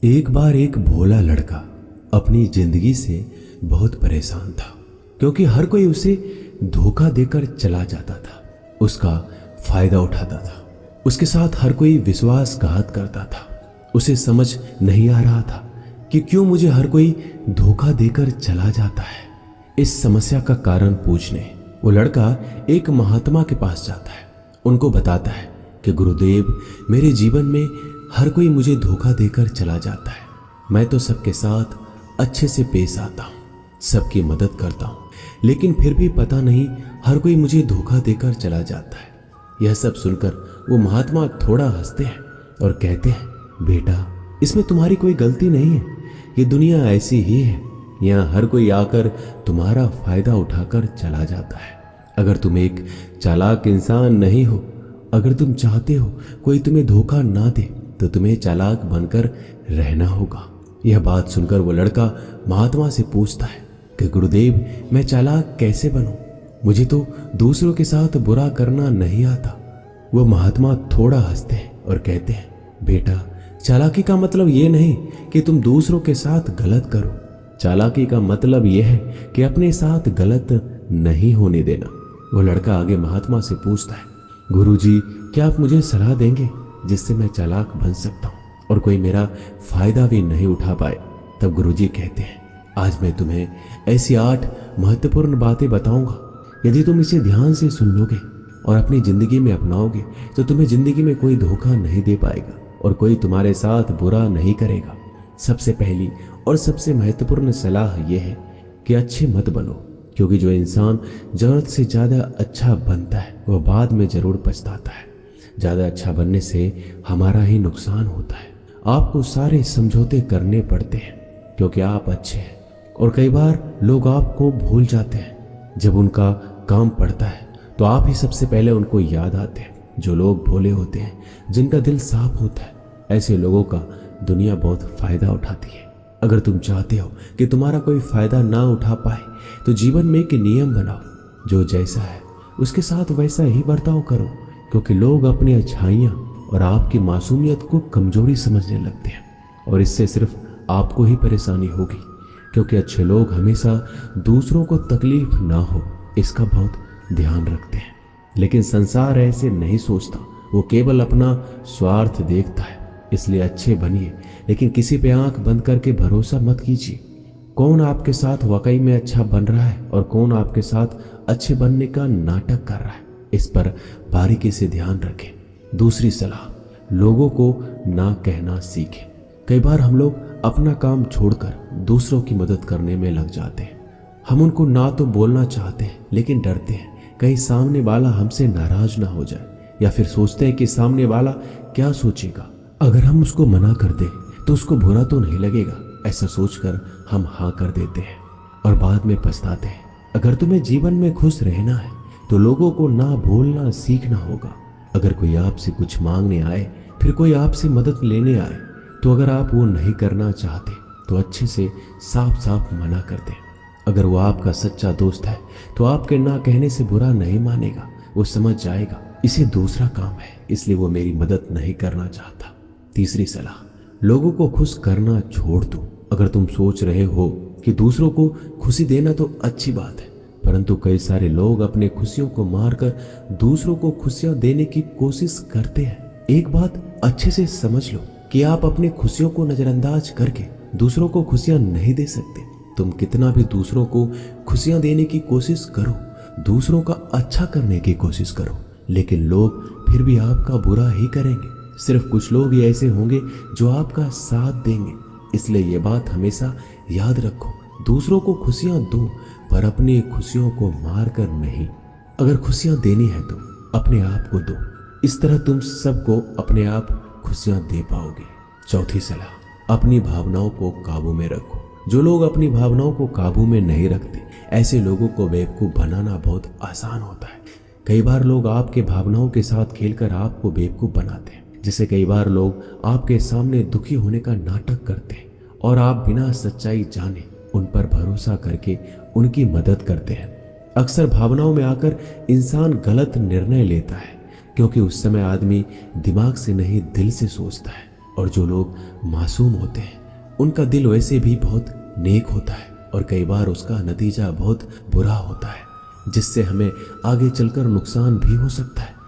एक बार एक भोला लड़का अपनी जिंदगी से बहुत परेशान था, क्योंकि हर कोई उसे धोखा देकर चला जाता था, उसका फायदा उठाता था, उसके साथ हर कोई विश्वासघात करता था। उसे समझ नहीं आ रहा था कि क्यों मुझे हर कोई धोखा देकर चला जाता है। इस समस्या का कारण पूछने वो लड़का एक महात्मा के पास जाता है। उनको बताता है कि गुरुदेव, मेरे जीवन में हर कोई मुझे धोखा देकर चला जाता है। मैं तो सबके साथ अच्छे से पेश आता हूँ, सबकी मदद करता हूँ, लेकिन फिर भी पता नहीं हर कोई मुझे धोखा देकर चला जाता है। यह सब सुनकर वो महात्मा थोड़ा हंसते हैं और कहते हैं, बेटा, इसमें तुम्हारी कोई गलती नहीं है। ये दुनिया ऐसी ही है, यहाँ हर कोई आकर तुम्हारा फायदा उठाकर चला जाता है। अगर तुम एक चालाक इंसान नहीं हो, अगर तुम चाहते हो कोई तुम्हें धोखा ना दे, तो तुम्हें चालाक बनकर रहना होगा। यह बात सुनकर वो लड़का महात्मा से पूछता है कि गुरुदेव, मैं चालाक कैसे बनूं? मुझे तो दूसरों के साथ बुरा करना नहीं आता। वो महात्मा थोड़ा हंसते हैं और कहते हैं, बेटा, चालाकी का मतलब ये नहीं कि तुम दूसरों के साथ गलत करो। चालाकी का मतलब यह है कि अपने साथ गलत नहीं होने देना। वो लड़का आगे महात्मा से पूछता है, गुरुजी, क्या आप मुझे सलाह देंगे जिससे मैं चालाक बन सकता हूँ और कोई मेरा फायदा भी नहीं उठा पाए? तब गुरुजी कहते हैं, आज मैं तुम्हें ऐसी 8 महत्वपूर्ण बातें बताऊंगा। यदि तुम इसे ध्यान से सुन लोगे और अपनी जिंदगी में अपनाओगे तो तुम्हें जिंदगी में कोई धोखा नहीं दे पाएगा और कोई तुम्हारे साथ बुरा नहीं करेगा। सबसे पहली और सबसे महत्वपूर्ण सलाह यह है कि अच्छे मत बनो, क्योंकि जो इंसान जरूरत से ज्यादा अच्छा बनता है वह बाद में जरूर पछताता है। ज्यादा अच्छा बनने से हमारा ही नुकसान होता है। आपको सारे समझौते करने पड़ते हैं क्योंकि आप अच्छे हैं, और कई बार लोग आपको भूल जाते हैं। जब उनका काम पड़ता है तो आप ही सबसे पहले उनको याद आते हैं। जो लोग भोले होते हैं, जिनका दिल साफ होता है, ऐसे लोगों का दुनिया बहुत फायदा उठाती है। अगर तुम चाहते हो कि तुम्हारा कोई फायदा ना उठा पाए तो जीवन में एक नियम बनाओ, जो जैसा है उसके साथ वैसा ही बर्ताव करो, क्योंकि लोग अपनी अच्छाइयाँ और आपकी मासूमियत को कमजोरी समझने लगते हैं, और इससे सिर्फ आपको ही परेशानी होगी, क्योंकि अच्छे लोग हमेशा दूसरों को तकलीफ ना हो इसका बहुत ध्यान रखते हैं। लेकिन संसार ऐसे नहीं सोचता, वो केवल अपना स्वार्थ देखता है। इसलिए अच्छे बनिए, लेकिन किसी पे आंख बंद करके भरोसा मत कीजिए। कौन आपके साथ वाकई में अच्छा बन रहा है और कौन आपके साथ अच्छे बनने का नाटक कर रहा है, इस पर बारीकी से ध्यान रखें। दूसरी सलाह, लोगों को ना कहना सीखें। कई बार हम लोग अपना काम छोड़कर दूसरों की मदद करने में लग जाते हैं। हम उनको ना तो बोलना चाहते हैं, लेकिन डरते हैं कहीं सामने वाला हमसे नाराज ना हो जाए, या फिर सोचते हैं कि सामने वाला क्या सोचेगा। अगर हम उसको मना कर दें तो उसको बुरा तो नहीं लगेगा, ऐसा सोचकर हम हाँ कर देते हैं और बाद में पछताते हैं। अगर तुम्हें जीवन में खुश रहना है तो लोगों को ना बोलना सीखना होगा। अगर कोई आपसे कुछ मांगने आए, फिर कोई आपसे मदद लेने आए, तो अगर आप वो नहीं करना चाहते तो अच्छे से साफ साफ मना कर दें। अगर वो आपका सच्चा दोस्त है तो आपके ना कहने से बुरा नहीं मानेगा, वो समझ जाएगा इसे दूसरा काम है, इसलिए वो मेरी मदद नहीं करना चाहता। तीसरी सलाह, लोगों को खुश करना छोड़ दो। अगर तुम सोच रहे हो कि दूसरों को खुशी देना तो अच्छी बात है, परंतु कई सारे लोग अपने खुशियों को मारकर दूसरों को खुशियां देने की कोशिश करते हैं। एक बात अच्छे से समझ लो कि आप अपनी खुशियों को नजरअंदाज करके दूसरों को खुशियां नहीं दे सकते। तुम कितना भी दूसरों को खुशियां देने की कोशिश करो, दूसरों का अच्छा करने की कोशिश करो, लेकिन लोग फिर भी आपका बुरा ही करेंगे। सिर्फ कुछ लोग ही ऐसे होंगे जो आपका साथ देंगे। इसलिए ये बात हमेशा याद रखो, दूसरों को खुशियां दो, पर अपनी खुशियों को मार कर नहीं। अगर खुशियां देनी है तो अपने आप को दो, इस तरह तुम सबको अपने आप खुशियां दे पाओगे। चौथी सलाह, अपनी भावनाओं को काबू में रखो। जो लोग अपनी भावनाओं को काबू में नहीं रखते, ऐसे लोगों को बेवकूफ बनाना बहुत आसान होता है। कई बार लोग आपके भावनाओं के साथ खेलकर आपको बेवकूफ बनाते हैं, जिससे कई बार लोग आपके सामने दुखी होने का नाटक करते हैं और आप बिना सच्चाई जाने उन पर भरोसा करके उनकी मदद करते हैं। अक्सर भावनाओं में आकर इंसान गलत निर्णय लेता है, क्योंकि उस समय आदमी दिमाग से नहीं दिल से सोचता है। और जो लोग मासूम होते हैं उनका दिल वैसे भी बहुत नेक होता है और कई बार उसका नतीजा बहुत बुरा होता है जिससे हमें आगे चलकर नुकसान भी हो सकता है।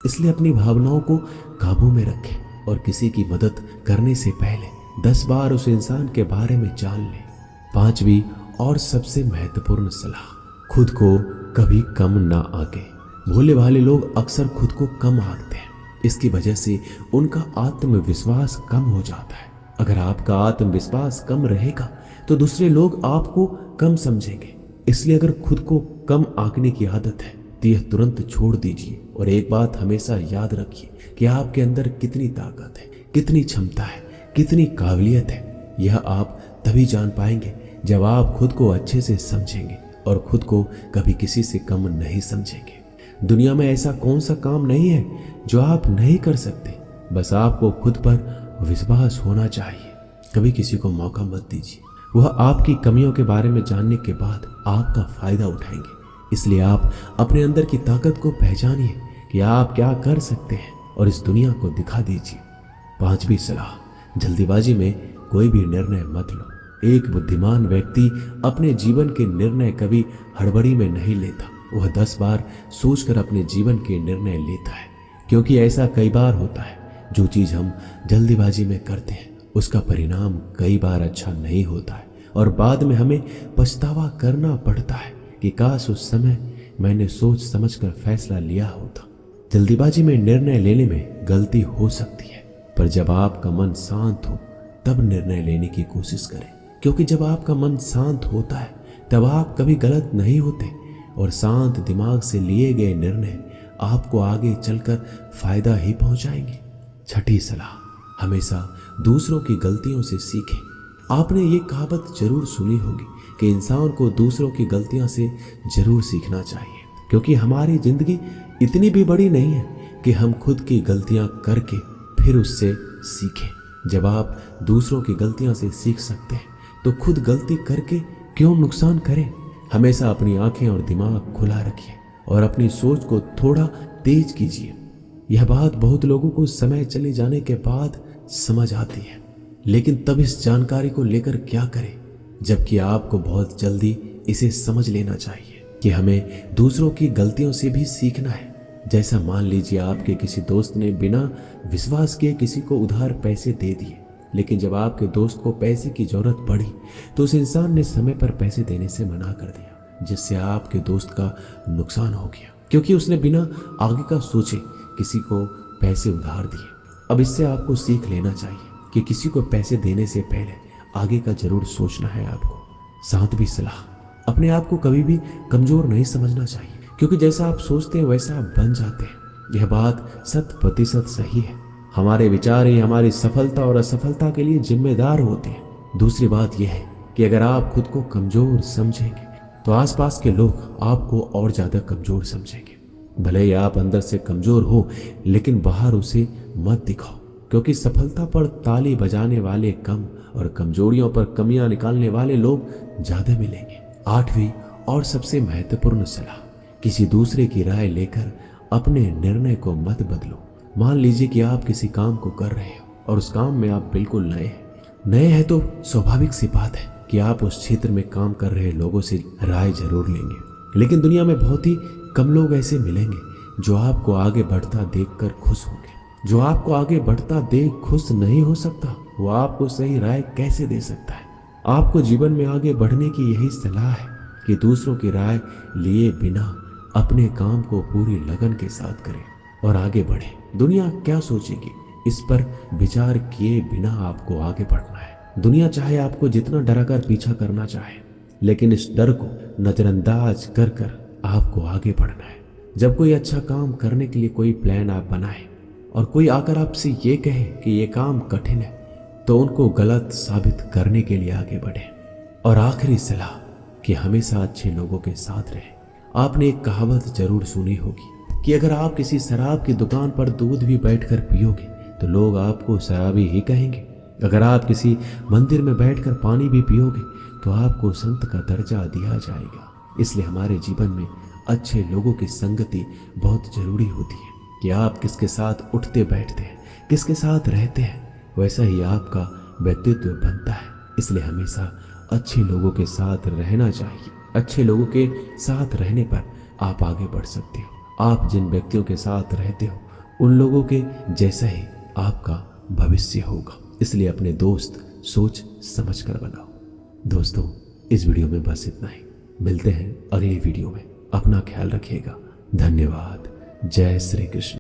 इसलिए अपनी भावनाओं को काबू में रखें और किसी की मदद करने से पहले 10 बार उस इंसान के बारे में जान लें। 5वीं और सबसे महत्वपूर्ण सलाह, खुद को कभी कम ना आंके। भोले भाले लोग अक्सर खुद को कम आंकते हैं, इसकी वजह से उनका आत्मविश्वास कम हो जाता है। अगर आपका आत्मविश्वास कम रहेगा तो दूसरे लोग आपको कम समझेंगे। इसलिए अगर खुद को कम आंकने की आदत है तो यह तुरंत छोड़ दीजिए और एक बात हमेशा याद रखिए कि आपके अंदर कितनी ताकत है, कितनी क्षमता है, कितनी काबिलियत है। यह आप तभी जान पाएंगे जब आप खुद को अच्छे से समझेंगे और खुद को कभी किसी से कम नहीं समझेंगे। दुनिया में ऐसा कौन सा काम नहीं है जो आप नहीं कर सकते, बस आपको खुद पर विश्वास होना चाहिए। कभी किसी को मौका मत दीजिए, वह आपकी कमियों के बारे में जानने के बाद आपका फायदा उठाएंगे। इसलिए आप अपने अंदर की ताकत को पहचानिए कि आप क्या कर सकते हैं और इस दुनिया को दिखा दीजिए। 5वीं सलाह, जल्दीबाजी में कोई भी निर्णय मत लो। एक बुद्धिमान व्यक्ति अपने जीवन के निर्णय कभी हड़बड़ी में नहीं लेता, वह 10 बार सोचकर अपने जीवन के निर्णय लेता है। क्योंकि ऐसा कई बार होता है, जो चीज हम जल्दीबाजी में करते हैं उसका परिणाम कई बार अच्छा नहीं होता है और बाद में हमें पछतावा करना पड़ता है कि काश उस समय मैंने सोच समझकर फैसला लिया होता। जल्दीबाजी में निर्णय लेने में गलती हो सकती है, पर जब आपका मन शांत हो तब निर्णय लेने की कोशिश करें। क्योंकि जब आपका मन शांत होता है तब आप कभी गलत नहीं होते और शांत दिमाग से लिए गए निर्णय आपको आगे चलकर फायदा ही पहुंचाएंगे। 6ठी सलाह, हमेशा दूसरों की गलतियों से सीखें। आपने ये कहावत जरूर सुनी होगी कि इंसान को दूसरों की गलतियों से जरूर सीखना चाहिए, क्योंकि हमारी जिंदगी इतनी भी बड़ी नहीं है कि हम खुद की गलतियां करके फिर उससे सीखें। जब आप दूसरों की गलतियों से सीख सकते हैं तो खुद गलती करके क्यों नुकसान करें। हमेशा अपनी आंखें और दिमाग खुला रखिए और अपनी सोच को थोड़ा तेज कीजिए। यह बात बहुत लोगों को समय चले जाने के बाद समझ आती है, लेकिन तब इस जानकारी को लेकर क्या करें, जबकि आपको बहुत जल्दी इसे समझ लेना चाहिए कि हमें दूसरों की गलतियों से भी सीखना है। जैसा मान लीजिए आपके किसी दोस्त ने बिना विश्वास किए किसी को उधार पैसे दे दिए, लेकिन जब आपके दोस्त को पैसे की जरूरत पड़ी तो उस इंसान ने समय पर पैसे देने से मना कर दिया, जिससे आपके दोस्त का नुकसान हो गया, क्योंकि उसने बिना आगे का सोचे किसी को पैसे उधार दिए। अब इससे आपको सीख लेना चाहिए कि किसी को पैसे देने से पहले आगे का जरूर सोचना है आपको। 7वीं सलाह, अपने आप को कभी भी कमजोर नहीं समझना चाहिए, क्योंकि जैसा आप सोचते हैं वैसा आप बन जाते हैं। यह बात 100% सही है। हमारे विचार ही हमारी सफलता और असफलता के लिए जिम्मेदार होते हैं। दूसरी बात यह है कि अगर आप खुद को कमजोर समझेंगे तो आसपास के लोग आपको और ज्यादा कमजोर समझेंगे। भले ही आप अंदर से कमजोर हो, लेकिन बाहर उसे मत दिखाओ, क्योंकि सफलता पर ताली बजाने वाले कम और कमजोरियों पर कमियां निकालने वाले लोग ज्यादा मिलेंगे। 8वीं और सबसे महत्वपूर्ण सलाह, किसी दूसरे की राय लेकर अपने निर्णय को मत बदलो। मान लीजिए कि आप किसी काम को कर रहे हो और उस काम में आप बिल्कुल नए हैं तो स्वाभाविक सी बात है कि आप उस क्षेत्र में काम कर रहे लोगों से राय जरूर लेंगे। लेकिन दुनिया में बहुत ही कम लोग ऐसे मिलेंगे जो आपको आगे बढ़ता देखकर खुश होंगे। जो आपको आगे बढ़ता देख खुश नहीं हो सकता, वो आपको सही राय कैसे दे सकता है। आपको जीवन में आगे बढ़ने की यही सलाह है कि दूसरों की राय लिए बिना अपने काम को पूरी लगन के साथ करें और आगे बढ़ें। दुनिया क्या सोचेगी, इस पर विचार किए बिना आपको आगे बढ़ना है। दुनिया चाहे आपको जितना डराकर पीछा करना चाहे, लेकिन इस डर को नजरअंदाज कर कर आपको आगे बढ़ना है। जब कोई अच्छा काम करने के लिए कोई प्लान आप बनाए और कोई आकर आपसे ये कहे कि ये काम कठिन है, तो उनको गलत साबित करने के लिए आगे बढ़े। और आखिरी सलाह कि हमेशा अच्छे लोगों के साथ रहे। आपने एक कहावत जरूर सुनी होगी कि अगर आप किसी शराब की दुकान पर दूध भी बैठकर पियोगे तो लोग आपको शराबी ही कहेंगे। अगर आप किसी मंदिर में बैठकर पानी भी पियोगे तो आपको संत का दर्जा दिया जाएगा। इसलिए हमारे जीवन में अच्छे लोगों की संगति बहुत जरूरी होती है कि आप किसके साथ उठते बैठते हैं, किसके साथ रहते हैं, वैसा ही आपका व्यक्तित्व बनता है। इसलिए हमेशा अच्छे लोगों के साथ रहना चाहिए। अच्छे लोगों के साथ रहने पर आप आगे बढ़ सकते हो। आप जिन व्यक्तियों के साथ रहते हो उन लोगों के जैसा ही आपका भविष्य होगा। इसलिए अपने दोस्त सोच समझ कर बनाओ। दोस्तों, इस वीडियो में बस इतना ही। मिलते हैं अगली वीडियो में। अपना ख्याल रखिएगा। धन्यवाद। जय श्री कृष्ण।